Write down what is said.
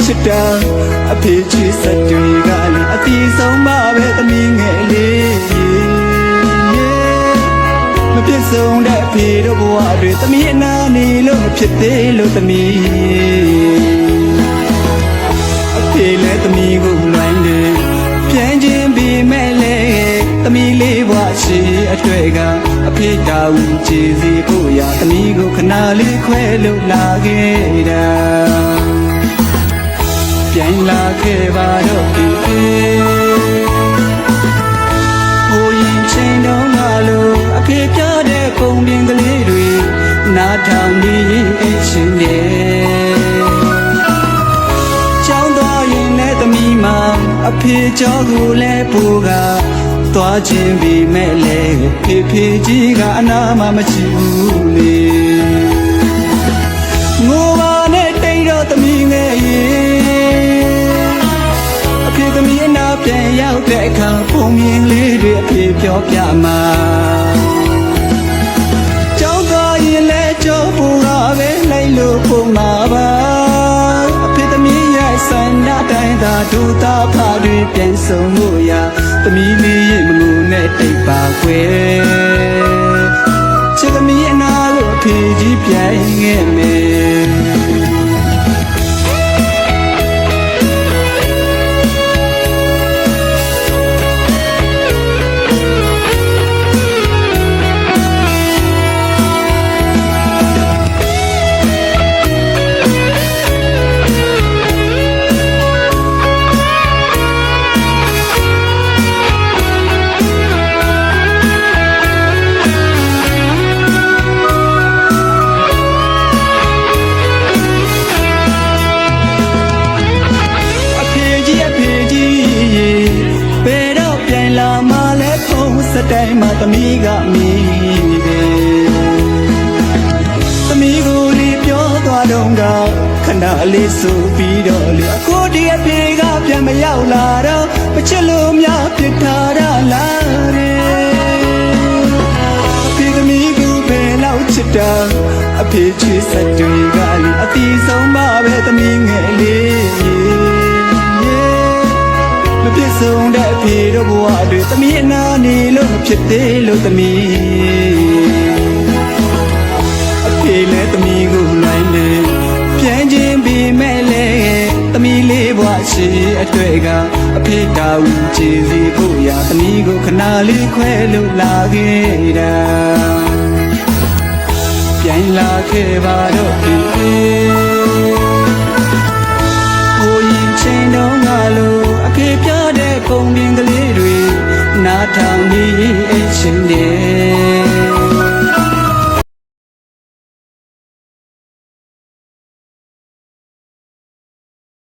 ချစ် တာအဖေချစ်စက်တွေကလည်းအတီးဆုံးပါပဲသမီးငယ်လေးမပြည့်စုံတဲ့အဖေတို့ဘဝတွေသမီးအနာနေလို့မဖြစ်သေးလို့သမီးအဖေလည်းသမီးကိုလွမ်းတယ်ပြန်ခြင်းပြီးမဲ့လေသမီးလေးဘဝရှိအတွေ့ကအဖေတာဝန်ကြည်စီဖို့ရသမီးကိုခဏလေးခွဲလို့လာခဲ့တာပြန်လာခဲ့ပါတော့ဒီဟိုရင်ချင်းတော့ငါလို့အဖေပြတဲ့ပုံပြင်ကလေးတွေနားထောင်နေအရှင်ရဲ့ကျောင်းသွားရင်လည်းသမီးမအဖေကြောကိုလည်းပူကသွားခြင်းပြီးမဲ့လေဖေဖေကြီးကအနာမမရှိဘူးလေငိုပါနဲ့တိတ်တော့သမီးငယ်ရဲ့အဖေသမီးအနာပြန်ရောက်တဲ့အခါပုံမြင်လေးတွေအဖေပြောပြမှာကျောင်းသွားရင်လည်းကြောပူကပဲလိုက်လို့ပုံမှာပါအဖေသမီးရဲ့ဆန္ဒတိုင်းသာဒုသားဖတွေပြန်ဆုံးလို့ရသမီးလေးရဲ့မငုံနဲ့တိတ်ပါကွယ်ချစ်သမီးအနာကိုအဖေကြီးပြန်ခဲ့မယ်စတိုင်းမှာသမီးကမိတယ်သမီးကိုလေးပြောသွားတော့ကခဏလေးဆိုပြီးတော့လေအခုဒီအဖေကပြန်မရောက်လာတော့မချစ်လို့များပြစ်ထားတာလားတဲ့အဖေသမီးကိုပဲလောက်ချစ်တာအဖေချစ်စက်တွေကလေအတီးဆုံးပါပဲသမီးငယ်လေးမပြည့်စုံတဲ့အဖေတို့ဘဝတွေသမီးအနာနေလို့မဖြစ်သေးလို့သမီးအဖေလည်းသမီးကိုလွမ်းတယ်ပြန်ခြင်းပြီးမဲ့လေသမီးလေးဘဝရှိအတွေ့ကအဖေတာဝန်ကြည်စီဖို့ရသမီးကိုခဏလေးခွဲလို့လာခဲ့တာပြန်လာခဲ့ပါတော့ဒီဟိုရင်ချင်းတော့ငါလို့အဖေပြတဲ့ပုံပြင်ကလေးတွေနားထောင်နေအရှင်ရဲ့